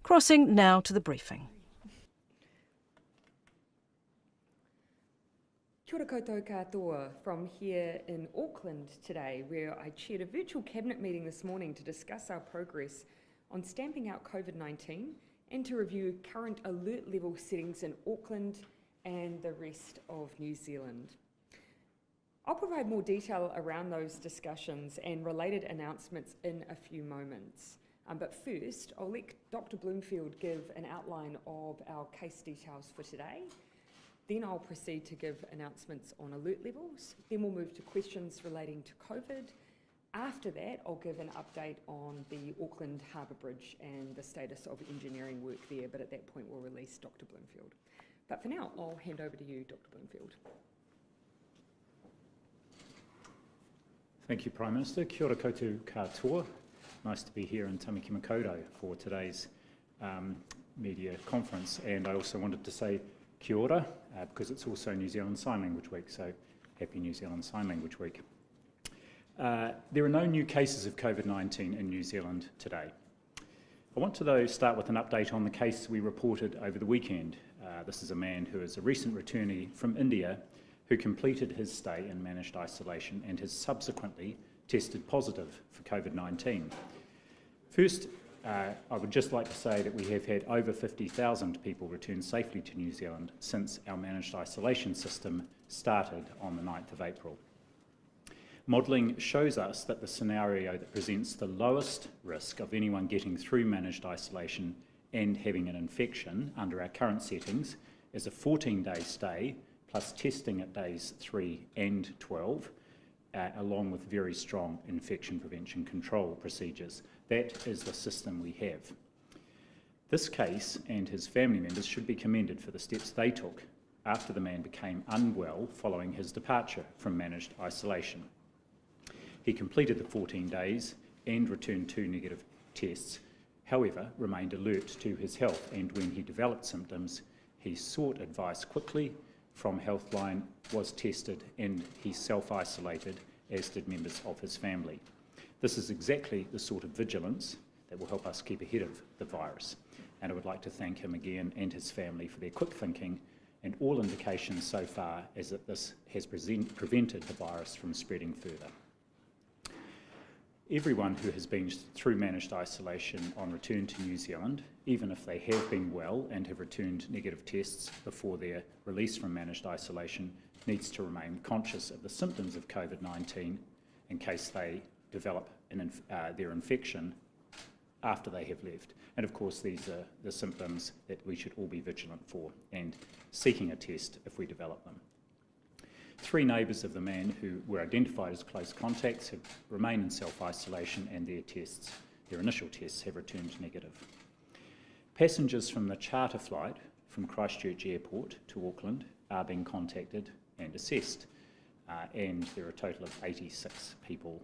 Crossing now to the briefing. Kia ora koutou katoa from here in Auckland today, where I chaired a virtual cabinet meeting this morning to discuss our progress on stamping out COVID-19 and to review current alert level settings in Auckland and the rest of New Zealand. I'll provide more detail around those discussions and related announcements in a few moments. But first, I'll let Dr. Bloomfield give an outline of our case details for today. Then I'll proceed to give announcements on alert levels. Then we'll move to questions relating to COVID. After that, I'll give an update on the Auckland Harbour Bridge and the status of engineering work there, but at that point we'll release Dr. Bloomfield. But for now, I'll hand over to you, Dr. Bloomfield. Thank you, Prime Minister. Kia ora koutou katoa. Nice to be here in Tamaki Makaurau for today's media conference. And I also wanted to say kia ora, because it's also New Zealand Sign Language Week, so happy New Zealand Sign Language Week. There are no new cases of COVID-19 in New Zealand today. I want to, though, start with an update on the case we reported over the weekend. This is a man who is a recent returnee from India who completed his stay in managed isolation and has subsequently tested positive for COVID-19. First, I would just like to say that we have had over 50,000 people return safely to New Zealand since our managed isolation system started on the 9th of April. Modelling shows us that the scenario that presents the lowest risk of anyone getting through managed isolation and having an infection under our current settings is a 14-day stay plus testing at days 3 and 12, along with very strong infection prevention control procedures. That is the system we have. This case and his family members should be commended for the steps they took after the man became unwell following his departure from managed isolation. He completed the 14 days and returned 2 negative tests, however, remained alert to his health, and when he developed symptoms, he sought advice quickly from Healthline, was tested, and he self-isolated, as did members of his family. This is exactly the sort of vigilance that will help us keep ahead of the virus, and I would like to thank him again and his family for their quick thinking, and all indications so far is that this has prevented the virus from spreading further. Everyone who has been through managed isolation on return to New Zealand, even if they have been well and have returned negative tests before their release from managed isolation, needs to remain conscious of the symptoms of COVID-19 in case they develop their infection after they have left. And of course, these are the symptoms that we should all be vigilant for and seeking a test if we develop them. 3 neighbours of the man who were identified as close contacts have remained in self-isolation, and their initial tests have returned negative. Passengers from the charter flight from Christchurch Airport to Auckland are being contacted and assessed, and there are a total of 86 people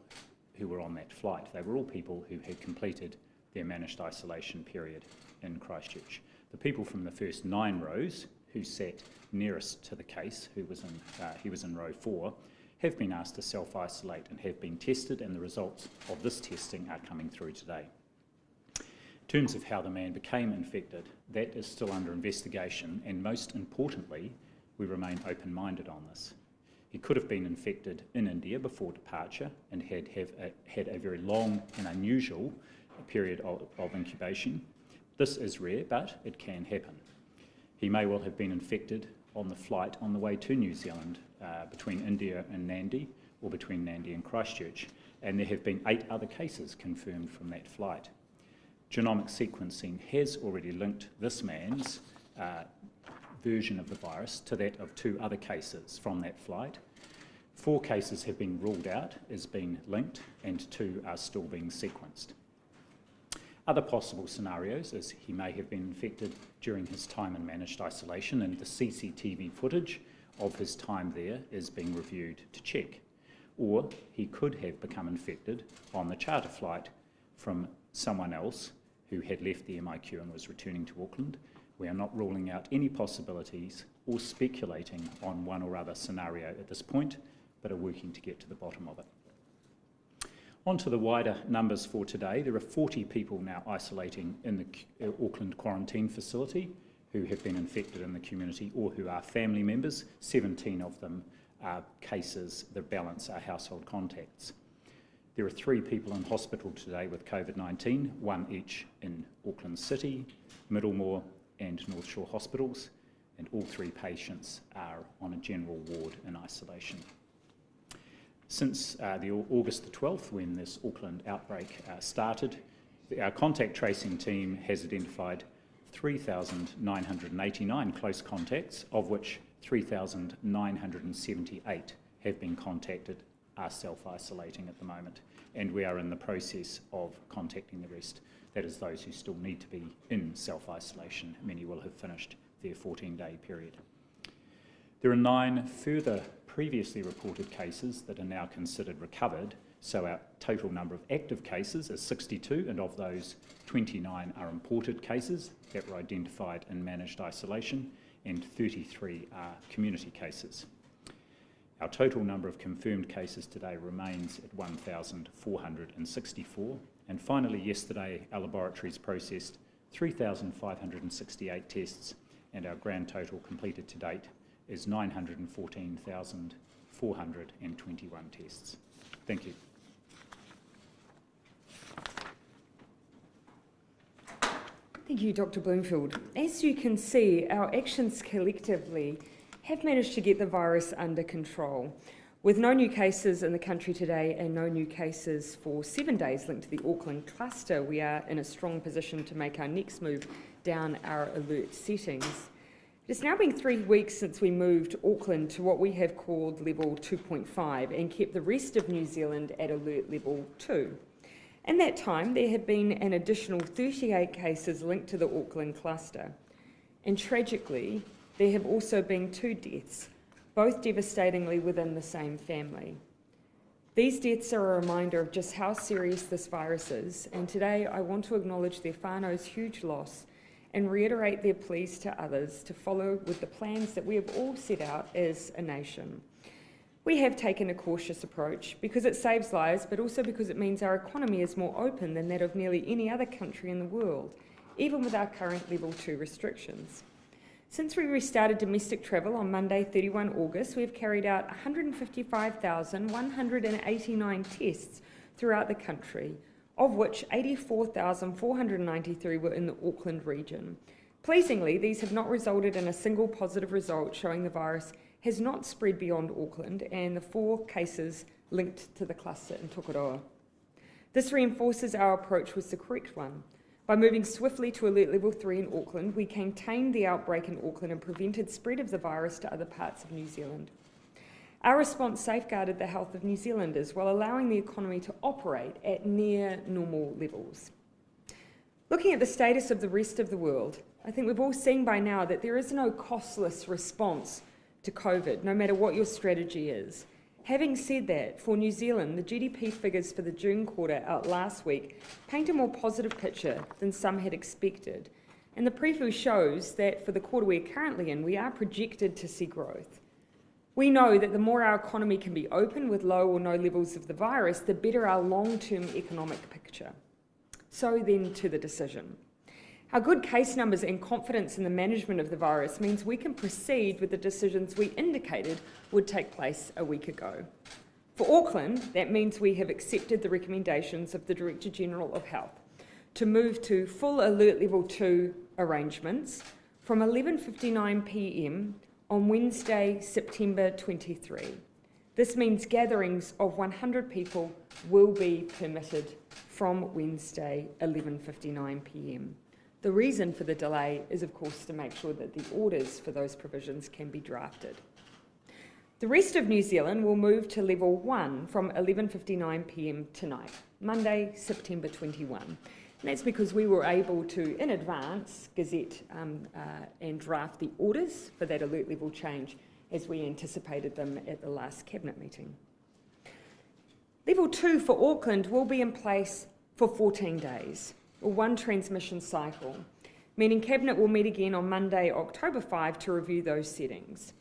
who were on that flight. They were all people who had completed their managed isolation period in Christchurch. The people from the first 9 rows who sat nearest to the case, he was in row 4, have been asked to self-isolate and have been tested, and the results of this testing are coming through today. In terms of how the man became infected, that is still under investigation, and most importantly, we remain open-minded on this. He could have been infected in India before departure and had a very long and unusual period of incubation. This is rare, but it can happen. He may well have been infected on the flight on the way to New Zealand between India and Nandi, or between Nandi and Christchurch, and there have been 8 other cases confirmed from that flight. Genomic sequencing has already linked this man's version of the virus to that of 2 other cases from that flight. 4 cases have been ruled out as being linked, and 2 are still being sequenced. Other possible scenarios is he may have been infected during his time in managed isolation, and the CCTV footage of his time there is being reviewed to check. Or he could have become infected on the charter flight from someone else who had left the MIQ and was returning to Auckland. We are not ruling out any possibilities or speculating on one or other scenario at this point, but are working to get to the bottom of it. On to the wider numbers for today. There are 40 people now isolating in the Auckland quarantine facility who have been infected in the community or who are family members. 17 of them are cases, the balance are household contacts. There are 3 people in hospital today with COVID-19, 1 each in Auckland City, Middlemore and North Shore hospitals, and all 3 patients are on a general ward in isolation. Since August the 12th, when this Auckland outbreak started, our contact tracing team has identified 3,989 close contacts, of which 3,978 have been contacted, are self-isolating at the moment, and we are in the process of contacting the rest. That is those who still need to be in self-isolation. Many will have finished their 14-day period. There are 9 further previously reported cases that are now considered recovered, so our total number of active cases is 62, and of those, 29 are imported cases that were identified in managed isolation, and 33 are community cases. Our total number of confirmed cases today remains at 1,464, and finally yesterday our laboratories processed 3,568 tests, and our grand total completed to date is 914,421 tests. Thank you. Thank you, Dr. Bloomfield. As you can see, our actions collectively have managed to get the virus under control. With no new cases in the country today and no new cases for 7 days linked to the Auckland cluster, we are in a strong position to make our next move down our alert settings. It's now been 3 weeks since we moved Auckland to what we have called level 2.5 and kept the rest of New Zealand at alert level 2. In that time, there have been an additional 38 cases linked to the Auckland cluster. And tragically, there have also been 2 deaths, both devastatingly within the same family. These deaths are a reminder of just how serious this virus is, and today I want to acknowledge their whānau's huge loss and reiterate their pleas to others to follow with the plans that we have all set out as a nation. We have taken a cautious approach because it saves lives, but also because it means our economy is more open than that of nearly any other country in the world, even with our current level 2 restrictions. Since we restarted domestic travel on Monday, 31 August, we have carried out 155,189 tests throughout the country, of which 84,493 were in the Auckland region. Pleasingly, these have not resulted in a single positive result showing the virus has not spread beyond Auckland and the 4 cases linked to the cluster in Tokoroa. This reinforces our approach was the correct one. By moving swiftly to alert level 3 in Auckland, we contained the outbreak in Auckland and prevented spread of the virus to other parts of New Zealand. Our response safeguarded the health of New Zealanders while allowing the economy to operate at near normal levels. Looking at the status of the rest of the world, I think we've all seen by now that there is no costless response to COVID, no matter what your strategy is. Having said that, for New Zealand, the GDP figures for the June quarter out last week paint a more positive picture than some had expected. And the preview shows that for the quarter we're currently in, we are projected to see growth. We know that the more our economy can be open with low or no levels of the virus, the better our long-term economic picture. So then to the decision. Our good case numbers and confidence in the management of the virus means we can proceed with the decisions we indicated would take place a week ago. For Auckland, that means we have accepted the recommendations of the Director General of Health to move to full alert level 2 arrangements from 11:59 p.m. on Wednesday, September 23. This means gatherings of 100 people will be permitted from Wednesday, 11:59 p.m. The reason for the delay is, of course, to make sure that the orders for those provisions can be drafted. The rest of New Zealand will move to level 1 from 11:59 p.m. tonight, Monday, September 21. And that's because we were able to, in advance, gazette and draft the orders for that alert level change as we anticipated them at the last Cabinet meeting. Level 2 for Auckland will be in place for 14 days. Or 1 transmission cycle, meaning Cabinet will meet again on Monday, October 5 to review those settings.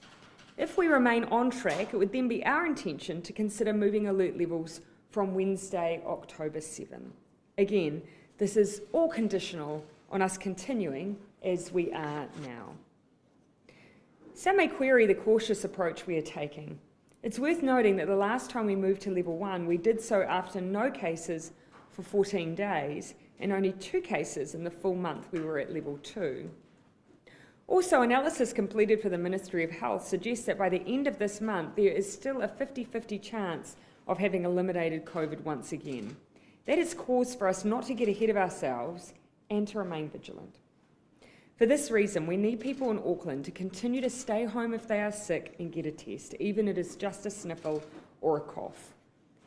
If we remain on track, it would then be our intention to consider moving alert levels from Wednesday, October 7. Again, this is all conditional on us continuing as we are now. Some may query the cautious approach we are taking. It's worth noting that the last time we moved to level 1, we did so after no cases for 14 days and only 2 cases in the full month we were at level 2. Also, analysis completed for the Ministry of Health suggests that by the end of this month, there is still a 50-50 chance of having eliminated COVID once again. That is cause for us not to get ahead of ourselves and to remain vigilant. For this reason, we need people in Auckland to continue to stay home if they are sick and get a test, even if it is just a sniffle or a cough.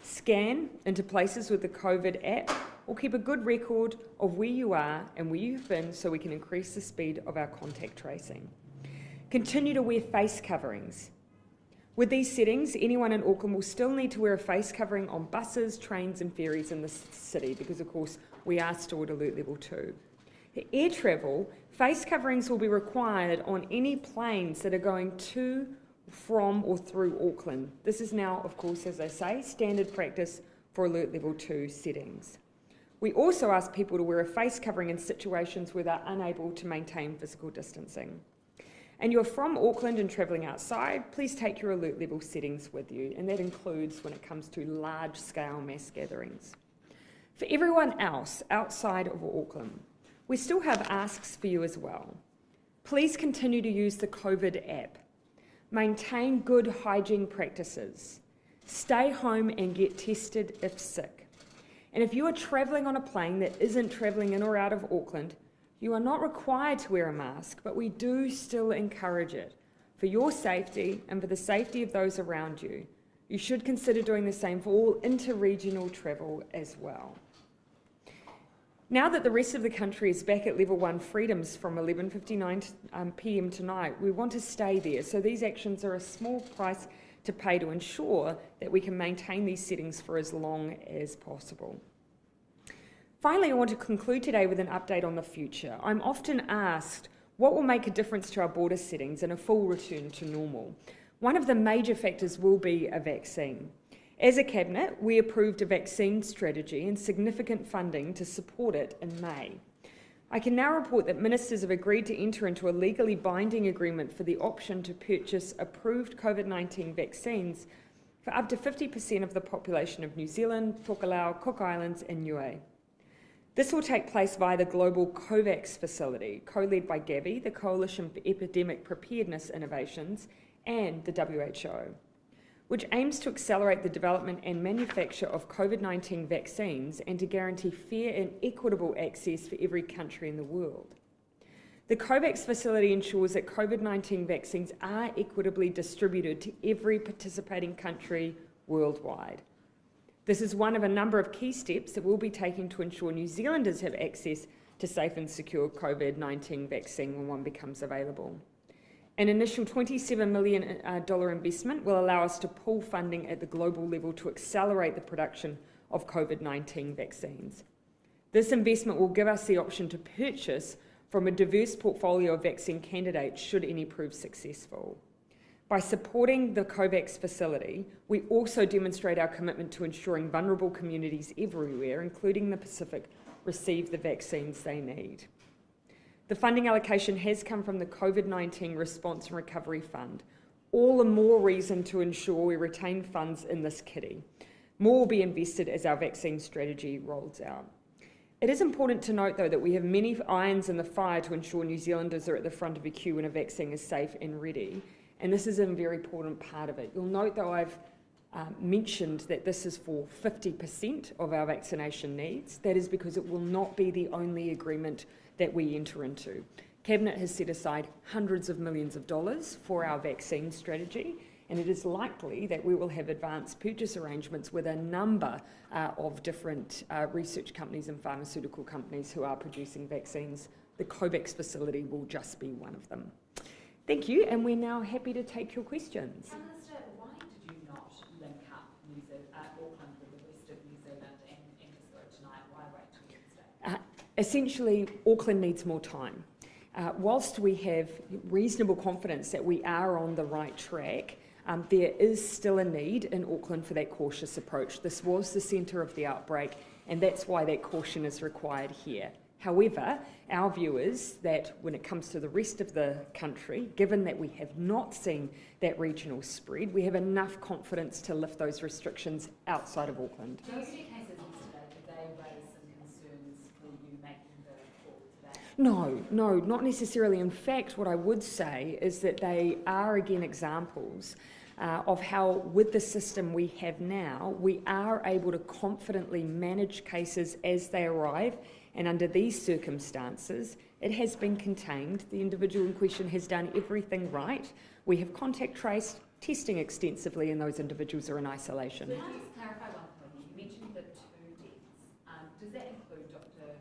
Scan into places with the COVID app or keep a good record of where you are and where you've been so we can increase the speed of our contact tracing. Continue to wear face coverings. With these settings, anyone in Auckland will still need to wear a face covering on buses, trains and ferries in the city because, of course, we are still at alert level 2. For air travel, face coverings will be required on any planes that are going to, from or through Auckland. This is now, of course, as I say, standard practice for alert level 2 settings. We also ask people to wear a face covering in situations where they're unable to maintain physical distancing. And you're from Auckland and travelling outside, please take your alert level settings with you, and that includes when it comes to large-scale mass gatherings. For everyone else outside of Auckland, we still have asks for you as well. Please continue to use the COVID app. Maintain good hygiene practices. Stay home and get tested if sick. And if you are travelling on a plane that isn't travelling in or out of Auckland, you are not required to wear a mask, but we do still encourage it. For your safety and for the safety of those around you, you should consider doing the same for all inter-regional travel as well. Now that the rest of the country is back at level 1 freedoms from 11:59 p.m. tonight, we want to stay there. So these actions are a small price to pay to ensure that we can maintain these settings for as long as possible. Finally, I want to conclude today with an update on the future. I'm often asked what will make a difference to our border settings and a full return to normal. One of the major factors will be a vaccine. As a Cabinet, we approved a vaccine strategy and significant funding to support it in May. I can now report that ministers have agreed to enter into a legally binding agreement for the option to purchase approved COVID-19 vaccines for up to 50% of the population of New Zealand, Tokelau, Cook Islands and Niue. This will take place via the global COVAX facility, co-led by Gavi, the Coalition for Epidemic Preparedness Innovations, and the WHO, which aims to accelerate the development and manufacture of COVID-19 vaccines and to guarantee fair and equitable access for every country in the world. The COVAX facility ensures that COVID-19 vaccines are equitably distributed to every participating country worldwide. This is one of a number of key steps that we'll be taking to ensure New Zealanders have access to safe and secure COVID-19 vaccine when one becomes available. An initial $27 million investment will allow us to pool funding at the global level to accelerate the production of COVID-19 vaccines. This investment will give us the option to purchase from a diverse portfolio of vaccine candidates should any prove successful. By supporting the COVAX facility, we also demonstrate our commitment to ensuring vulnerable communities everywhere, including the Pacific, receive the vaccines they need. The funding allocation has come from the COVID-19 Response and Recovery Fund. All the more reason to ensure we retain funds in this kitty. More will be invested as our vaccine strategy rolls out. It is important to note, though, that we have many irons in the fire to ensure New Zealanders are at the front of a queue when a vaccine is safe and ready, and this is a very important part of it. You'll note, though, I've mentioned that this is for 50% of our vaccination needs. That is because it will not be the only agreement that we enter into. Cabinet has set aside hundreds of millions of dollars for our vaccine strategy, and it is likely that we will have advanced purchase arrangements with a number of different research companies and pharmaceutical companies who are producing vaccines. The COVAX facility will just be one of them. Thank you, and we're now happy to take your questions. Minister, why did you not link up Auckland with the rest of New Zealand and just go tonight? Why wait till Wednesday? Essentially, Auckland needs more time. Whilst we have reasonable confidence that we are on the right track, There is still a need in Auckland for that cautious approach. This was the centre of the outbreak, and that's why that caution is required here. However, our view is that when it comes to the rest of the country, given that we have not seen that regional spread, we have enough confidence to lift those restrictions outside of Auckland. Those two cases yesterday, did they raise some concerns for you making the call today? No, not necessarily. In fact, what I would say is that they are again examples of how, with the system we have now, we are able to confidently manage cases as they arrive, and under these circumstances, it has been contained. The individual in question has done everything right. We have contact traced, testing extensively, and those individuals are in isolation. Can I just clarify one point? You mentioned the 2 deaths. Does that include Dr.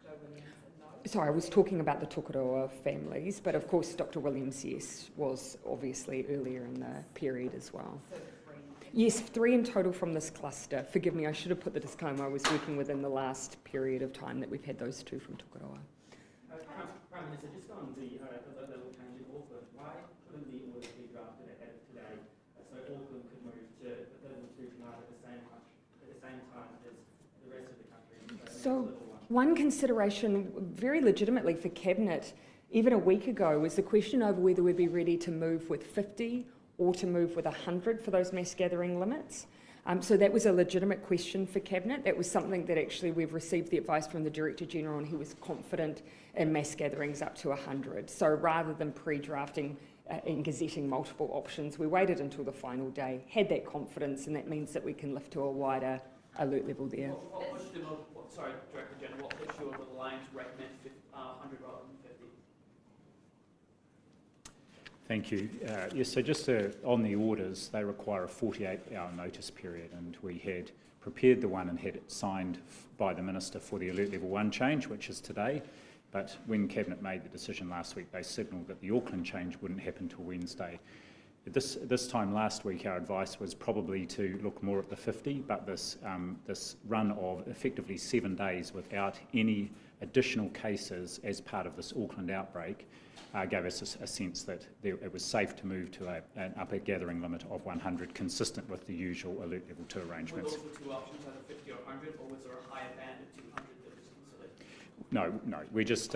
Joe Williams and no? Sorry, I was talking about the Tokoroa families, but of course Dr. Williams, yes, was obviously earlier in the period as well. So 3. Yes, 3 in total from this cluster. Forgive me, I should have put the disclaimer. I was working within the last period of time that we've had those 2 from Tokoroa. Prime Minister, just on the little change in Auckland, why couldn't the order be drafted ahead of today so Auckland could move to the level 2 tonight at the same time as the rest of the country? So one consideration, very legitimately for Cabinet, even a week ago, was the question over whether we'd be ready to move with 50 or to move with 100 for those mass gathering limits. So that was a legitimate question for Cabinet. That was something that actually we've received the advice from the Director General, and he was confident in mass gatherings up to 100. So rather than pre-drafting and gazetting multiple options, we waited until the final day, had that confidence, and that means that we can lift to a wider alert level there. Sorry, Director General, what pushed you over the line to recommend 100 rather than 50? Thank you. Yes, so just on the orders, they require a 48-hour notice period, and we had prepared the one and had it signed by the Minister for the Alert Level 1 change, which is today. But when Cabinet made the decision last week, they signalled that the Auckland change wouldn't happen till Wednesday. This time last week, our advice was probably to look more at the 50, but this run of effectively 7 days without any additional cases as part of this Auckland outbreak gave us a sense that it was safe to move to an upper gathering limit of 100, consistent with the usual Alert Level 2 arrangements. Were those the 2 options, either 50 or 100, or was there a higher band of 200 that was considered? No, we just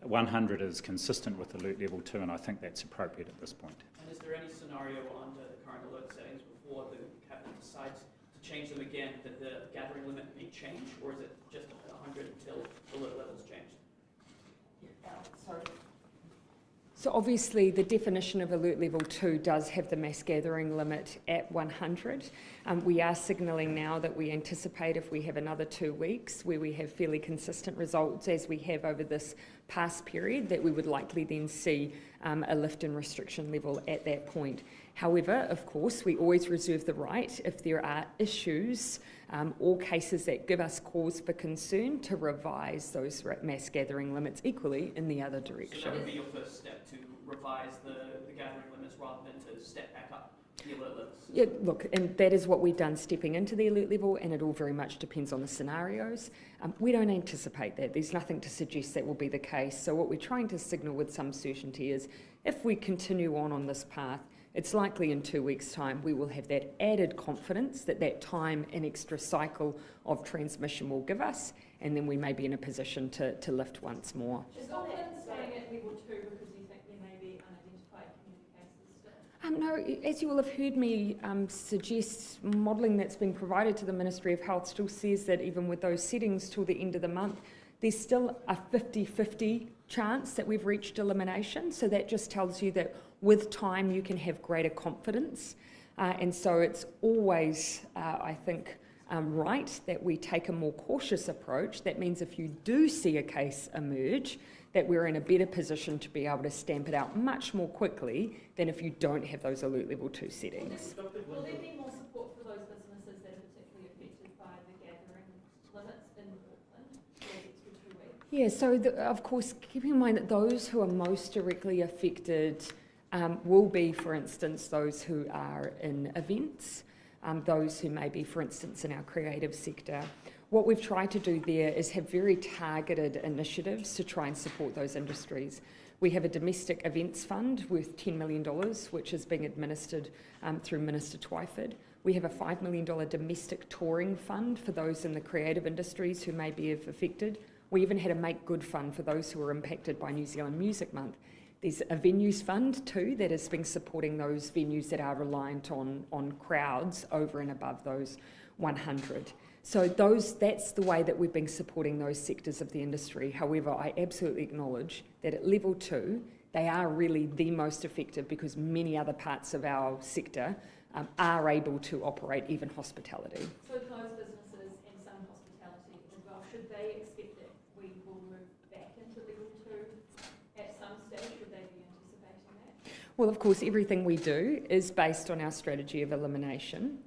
100 is consistent with Alert Level 2, and I think that's appropriate at this point. And is there any scenario under the current alert settings before the Cabinet decides to change them again that the gathering limit may change, or is it just 100 until alert levels change? So obviously the definition of Alert Level 2 does have the mass gathering limit at 100. We are signalling now that we anticipate, if we have another 2 weeks where we have fairly consistent results as we have over this past period, that we would likely then see a lift in restriction level at that point. However, of course, we always reserve the right, if there are issues or cases that give us cause for concern, to revise those mass gathering limits equally in the other direction. So that would be your first step, to revise the gathering limits rather than to step back up the alert levels? Yeah, look, and that is what we've done stepping into the alert level, and it all very much depends on the scenarios. We don't anticipate that. There's nothing to suggest that will be the case. So what we're trying to signal with some certainty is, if we continue on this path, it's likely in 2 weeks' time we will have that added confidence that that time and extra cycle of transmission will give us, and then we may be in a position to lift once more. Is Auckland staying at level 2 because you think there may be unidentified community cases still? No, as you will have heard me suggest, modelling that's been provided to the Ministry of Health still says that even with those settings till the end of the month, there's still a 50-50 chance that we've reached elimination. So that just tells you that with time you can have greater confidence. And so it's always, I think, right that we take a more cautious approach. That means if you do see a case emerge, that we're in a better position to be able to stamp it out much more quickly than if you don't have those Alert Level 2 settings. Will there be more support for those businesses that are particularly affected by the gathering limits in Auckland for the extra 2 weeks? Yeah, so of course, keeping in mind that those who are most directly affected will be, for instance, those who are in events, those who may be, for instance, in our creative sector. what we've tried to do there is have very targeted initiatives to try and support those industries. We have a domestic events fund worth $10 million, which is being administered through Minister Twyford. We have a $5 million domestic touring fund for those in the creative industries who may be affected. We even had a Make Good fund for those who were impacted by New Zealand Music Month. There's a venues fund too that has been supporting those venues that are reliant on crowds over and above those 100. So that's the way that we've been supporting those sectors of the industry. However, I absolutely acknowledge that at level 2, they are really the most effective because many other parts of our sector are able to operate, even hospitality. So those businesses and some hospitality as well, should they expect that we will move back into level 2 at some stage? Should they be anticipating that? Well, of course, everything we do is based on our strategy of elimination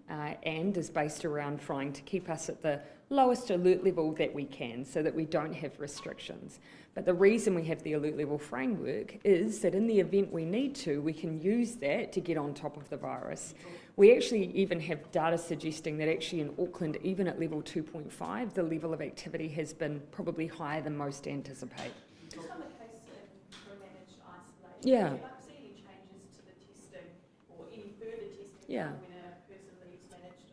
and is based around trying to keep us at the lowest alert level that we can so that we don't have restrictions. But the reason we have the alert level framework is that in the event we need to, we can use that to get on top of the virus. We actually even have data suggesting that actually in Auckland, even at level 2.5, the level of activity has been probably higher than most anticipate. Just on the case for managed isolation, Yeah. do you see any changes to the testing or any further testing Yeah. when a person leaves managed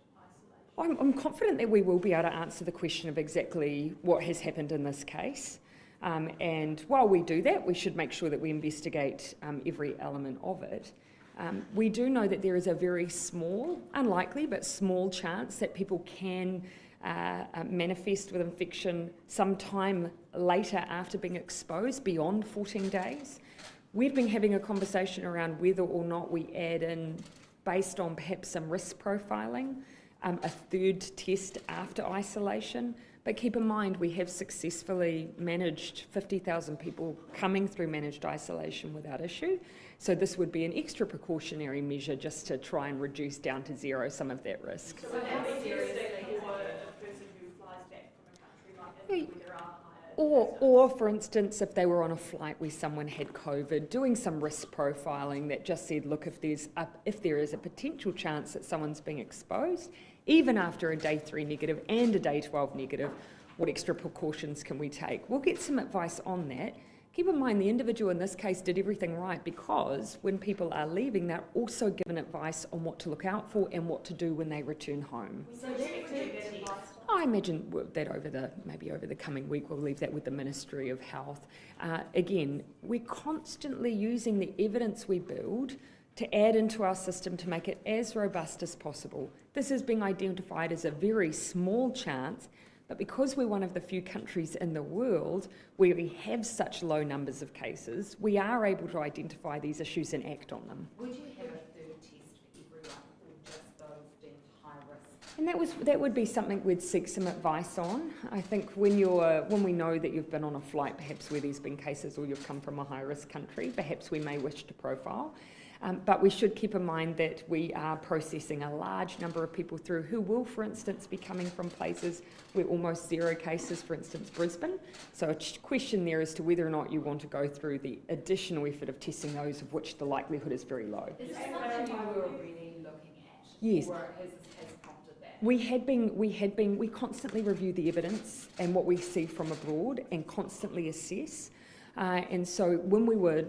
isolation? I'm confident that we will be able to answer the question of exactly what has happened in this case. And while we do that, we should make sure that we investigate every element of it. We do know that there is a very small, unlikely, but small chance that people can manifest with infection sometime later after being exposed, beyond 14 days. We've been having a conversation around whether or not we add in, based on perhaps some risk profiling, a third test after isolation. But keep in mind, we have successfully managed 50,000 people coming through managed isolation without issue. So this would be an extra precautionary measure just to try and reduce down to zero some of that risk. So would that be seriously for a person who flies back from a country like Italy where there are higher... Or, for instance, if they were on a flight where someone had COVID, doing some risk profiling that just said, look, if there is a potential chance that someone's being exposed, even after a day 3 negative and a day 12 negative, what extra precautions can we take? We'll get some advice on that. Keep in mind, the individual in this case did everything right because when people are leaving, they're also given advice on what to look out for and what to do when they return home. So I imagine that maybe over the coming week, we'll leave that with the Ministry of Health. Again, we're constantly using the evidence we build to add into our system to make it as robust as possible. This is being identified as a very small chance, but because we're one of the few countries in the world where we have such low numbers of cases, we are able to identify these issues and act on them. Would you have a third test for everyone or just those deemed high risk? And that would be something we'd seek some advice on. I think when we know that you've been on a flight, perhaps where there's been cases, or you've come from a high-risk country, perhaps we may wish to profile. But we should keep in mind that we are processing a large number of people through who will, for instance, be coming from places where almost zero cases, for instance, Brisbane. So a question there as to whether or not you want to go through the additional effort of testing those of which the likelihood is very low. Is this something you were really looking at? Yes. Or has prompted that? We constantly review the evidence and what we see from abroad and constantly assess. And so when we were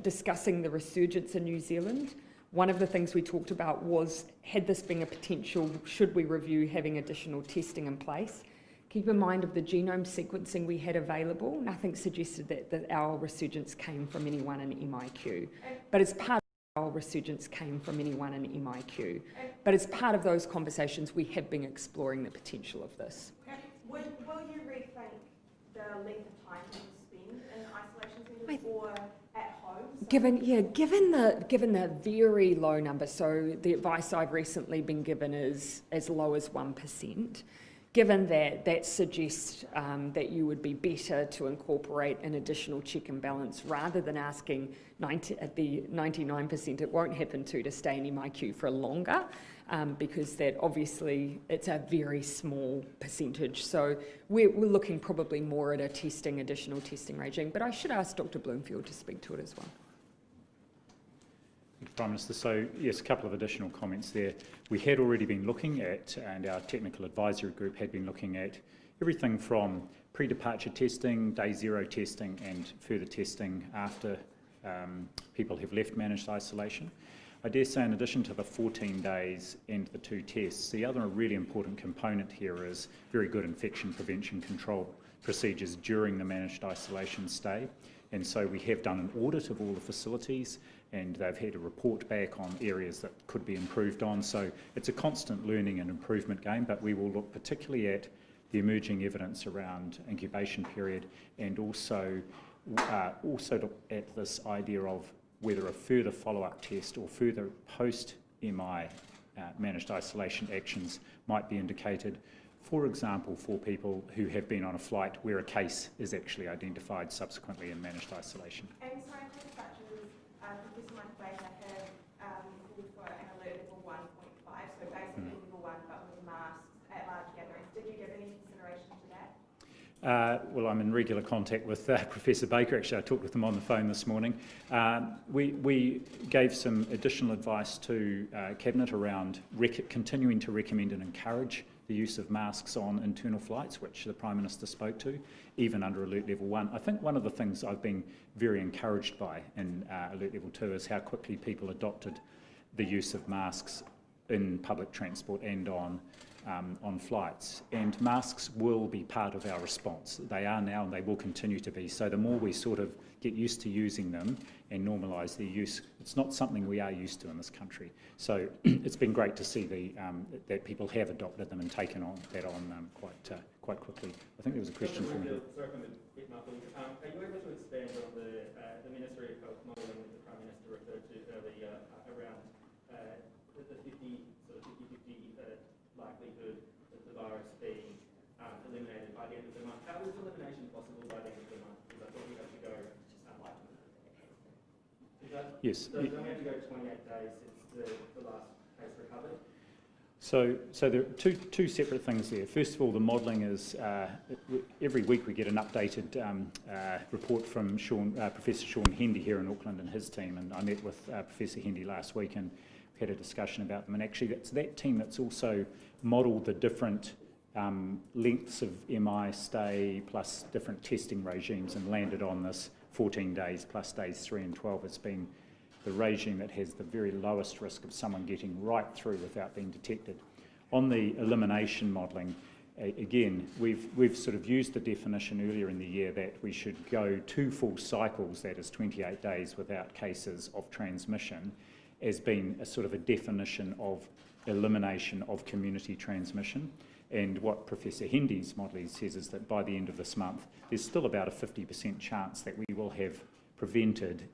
discussing the resurgence in New Zealand, one of the things we talked about was, had this been a potential, should we review having additional testing in place? Keep in mind of the genome sequencing we had available, nothing suggested that our resurgence came from anyone in MIQ. But as part of our resurgence came from anyone in MIQ. But as part of those conversations, we have been exploring the potential of this. Will you rethink the length of time you spend in isolation centres or at home? Given the very low number, so the advice I've recently been given is as low as 1%. Given that suggests that you would be better to incorporate an additional check and balance rather than asking the 99% it won't happen to stay in MIQ for longer, because that obviously it's a very small percentage. So we're looking probably more at a additional testing regime, but I should ask Dr. Bloomfield to speak to it as well. Minister, just on the isolation centres, so the advice I've recently been given is as low as 1%. Given that suggests that you would be better to incorporate an additional check and balance rather than asking the 99% it won't happen to stay in MIQ for longer, because that obviously it's a very small percentage. So we're looking probably more at a testing regime, but I should ask Dr. Bloomfield to speak to it as well. Prime Minister. So, yes, a couple of additional comments there. We had already been looking at, and our technical advisory group had been looking at, everything from pre-departure testing, day zero testing, and further testing after people have left managed isolation. I dare say, in addition to the 14 days and the 2 tests, the other really important component here is very good infection prevention control procedures during the managed isolation stay. And so we have done an audit of all the facilities, and they've had a report back on areas that could be improved on. So it's a constant learning and improvement game, but we will look particularly at the emerging evidence around incubation period, and also look at this idea of whether a further follow-up test or further post-MI managed isolation actions might be indicated, for example, for people who have been on a flight where a case is actually identified subsequently in managed isolation. And scientists such as Professor Baker have called for an alert level 1.5, so basically level 1 but with masks at large gatherings. Did you give any consideration to that? Well, I'm in regular contact with Professor Baker. Actually, I talked with him on the phone this morning. We gave some additional advice to Cabinet around continuing to recommend and encourage the use of masks on internal flights, which the Prime Minister spoke to, even under Alert Level 1. I think one of the things I've been very encouraged by in Alert Level 2 is how quickly people adopted the use of masks in public transport and on flights. And masks will be part of our response. They are now and they will continue to be. So the more we sort of get used to using them and normalise their use, it's not something we are used to in this country. So it's been great to see that people have adopted them and taken that on quite quickly. I think there was a question from you. Sorry if I'm a bit muffled. Are you able to expand on the Ministry of Health modelling that the Prime Minister referred to earlier around the 50 likelihood that the virus being eliminated by the end of the month? How is elimination possible by the end of the month? Because I thought we have to go. Yes. So we only have to go 28 days since the last case recovered. So there are two separate things there. First of all, the modelling is every week we get an updated report from Professor Sean Hendy here in Auckland and his team, and I met with Professor Hendy last week and we had a discussion about them. And actually, it's that team that's also modelled the different lengths of MI stay plus different testing regimes and landed on this 14 days plus days 3 and 12. It's been the regime that has the very lowest risk of someone getting right through without being detected. On the elimination modelling, again, we've sort of used the definition earlier in the year that we should go 2 full cycles, that is 28 days without cases of transmission, as being a sort of a definition of elimination of community transmission. And what Professor Hendy's modelling says is that by the end of this month, there's still about a 50% chance that we will have prevented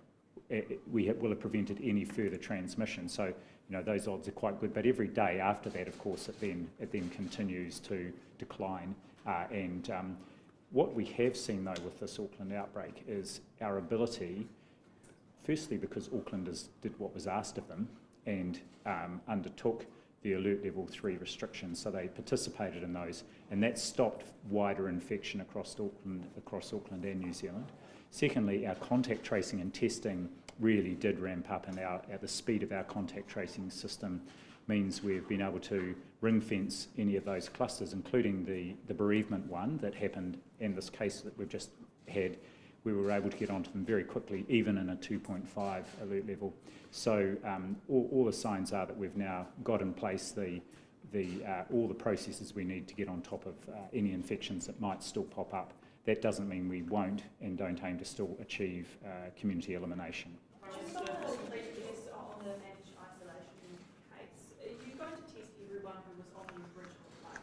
any further transmission. So, those odds are quite good. But every day after that, of course, it then continues to decline. What we have seen, though, with this Auckland outbreak is our ability, firstly because Auckland did what was asked of them and undertook the Alert Level 3 restrictions, so they participated in those, and that stopped wider infection across Auckland and New Zealand. Secondly, our contact tracing and testing really did ramp up, and the speed of our contact tracing system means we've been able to ring fence any of those clusters, including the bereavement one that happened in this case that we've just had. We were able to get onto them very quickly, even in a 2.5 alert level. So all the signs are that we've now got in place all the processes we need to get on top of any infections that might still pop up. That doesn't mean we won't and don't aim to still achieve community elimination. Just on the previous on the managed isolation case, are you going to test everyone who was on the original flight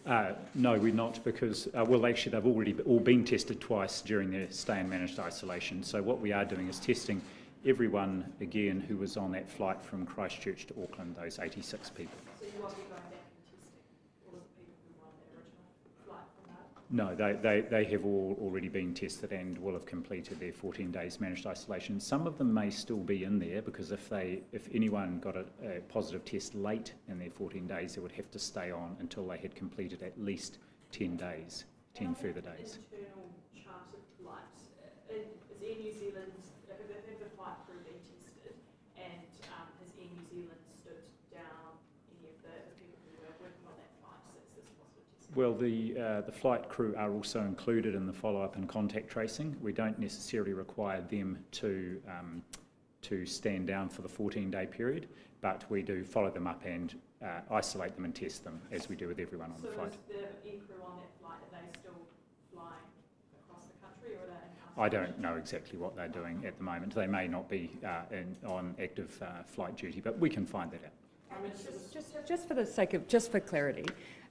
from Nadi? No, we're not, because, well, actually, they've already all been tested twice during their stay in managed isolation. So what we are doing is testing everyone, again, who was on that flight from Christchurch to Auckland, those 86 people. So you won't be going back and testing all of the people who were on the original flight from Nadi? No, they have all already been tested and will have completed their 14 days managed isolation. Some of them may still be in there because if anyone got a positive test late in their 14 days, they would have to stay on until they had completed at least 10 days, 10 further days. Internal chartered flights, is Air New Zealand, have the flight crew been tested? Well, the flight crew are also included in the follow-up and contact tracing. We don't necessarily require them to stand down for the 14-day period, but we do follow them up and isolate them and test them, as we do with everyone on the flight. So is the aircrew on that flight, are they still flying across the country, or are they in I don't know exactly what they're doing at the moment. They may not be on active flight duty, but we can find that out. Just for the sake of, just for clarity,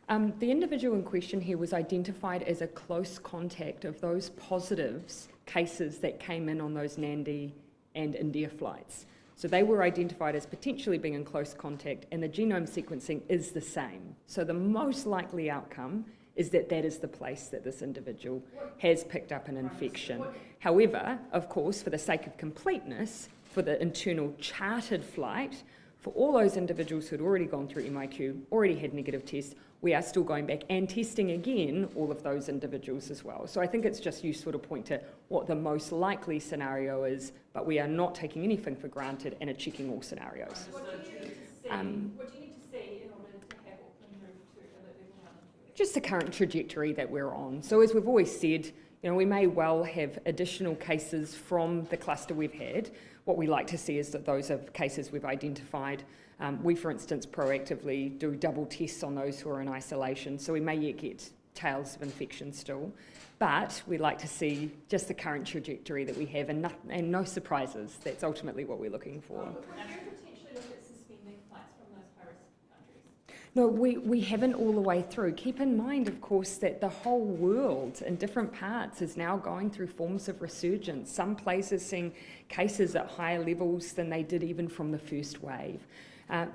the individual in question here was identified as a close contact of those positives cases that came in on those Nandi and India flights. So they were identified as potentially being in close contact, and the genome sequencing is the same. So the most likely outcome is that that is the place that this individual has picked up an infection. However, of course, for the sake of completeness, for the internal chartered flight, for all those individuals who had already gone through MIQ, already had negative tests, we are still going back and testing again all of those individuals as well. So I think it's just useful to point to what the most likely scenario is, but we are not taking anything for granted and are checking all scenarios. What do you need to see in order to have Auckland move to alert level 1 and 2? Just the current trajectory that we're on. So as we've always said, we may well have additional cases from the cluster we've had. What we like to see is that those are cases we've identified. We, for instance, proactively do double tests on those who are in isolation, so we may yet get tails of infection still. But we like to see just the current trajectory that we have and no surprises. That's ultimately what we're looking for. Would you potentially look at suspending flights from those high-risk countries? No, we haven't all the way through. Keep in mind, of course, that the whole world in different parts is now going through forms of resurgence. Some places seeing cases at higher levels than they did even from the first wave.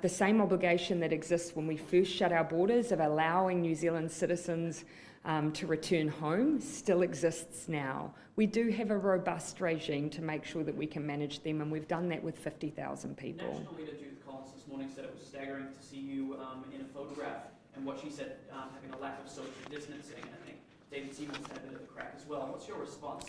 The same obligation that exists when we first shut our borders of allowing New Zealand citizens to return home still exists now. We do have a robust regime to make sure that we can manage them, and we've done that with 50,000 people. National Leader Judith Collins this morning said it was staggering to see you in a photograph, and what she said, having a lack of social distancing. I think David Seymour's had a bit of a crack as well. What's your response?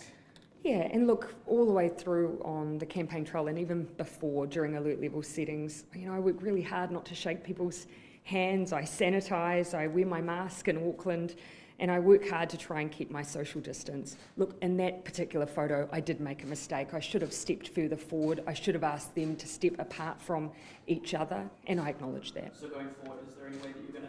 Yeah, and look, all the way through on the campaign trail and even before, during alert level settings, I work really hard not to shake people's hands. I sanitise, I wear my mask in Auckland, and I work hard to try and keep my social distance. Look, in that particular photo, I did make a mistake. I should have stepped further forward. I should have asked them to step apart from each other, and I acknowledge that. So going forward, is there any way that you're going to...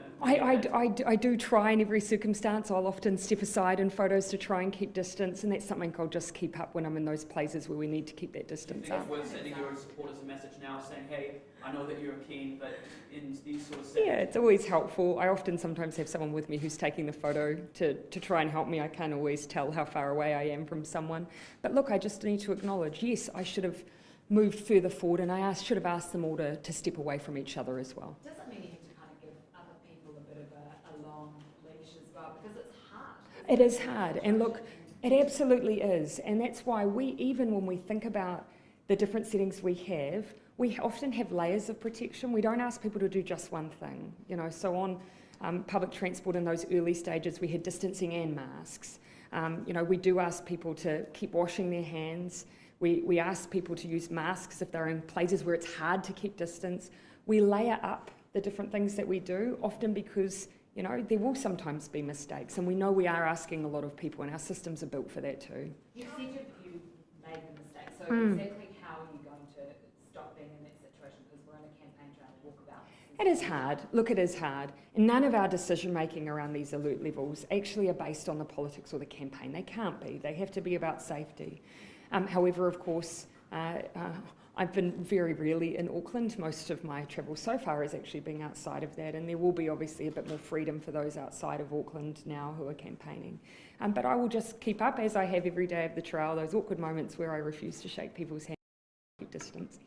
I do try in every circumstance. I'll often step aside in photos to try and keep distance, and that's something I'll just keep up when I'm in those places where we need to keep that distance up. It's worth sending your supporters a message now saying, hey, I know that you're keen, but in these sort of settings... Yeah, it's always helpful. I often sometimes have someone with me who's taking the photo to try and help me. I can't always tell how far away I am from someone. But look, I just need to acknowledge, yes, I should have moved further forward, and I should have asked them all to step away from each other as well. Does it mean you have to kind of give other people a bit of a long leash as well? Because it's hard. It is hard, and look, it absolutely is. And that's why even when we think about the different settings we often have layers of protection. We don't ask people to do just one thing. So on public transport in those early stages, we had distancing and masks. We do ask people to keep washing their hands. We ask people to use masks if they're in places where it's hard to keep distance. We layer up the different things that we do, often because, there will sometimes be mistakes, and we know we are asking a lot of people, and our systems are built for that too. You said you made the mistake, so exactly how are you going to stop being in that situation? Because we're in a campaign trying to walk about. It is hard. Look, it is hard. And none of our decision-making around these alert levels actually are based on the politics or the campaign. They can't be. They have to be about safety. However, of course, I've been very rarely in Auckland. Most of my travel so far has actually been outside of that, and there will be obviously a bit more freedom for those outside of Auckland now who are campaigning. But I will just keep up, as I have every day of the trail, those awkward moments where I refuse to shake people's hands and keep distance.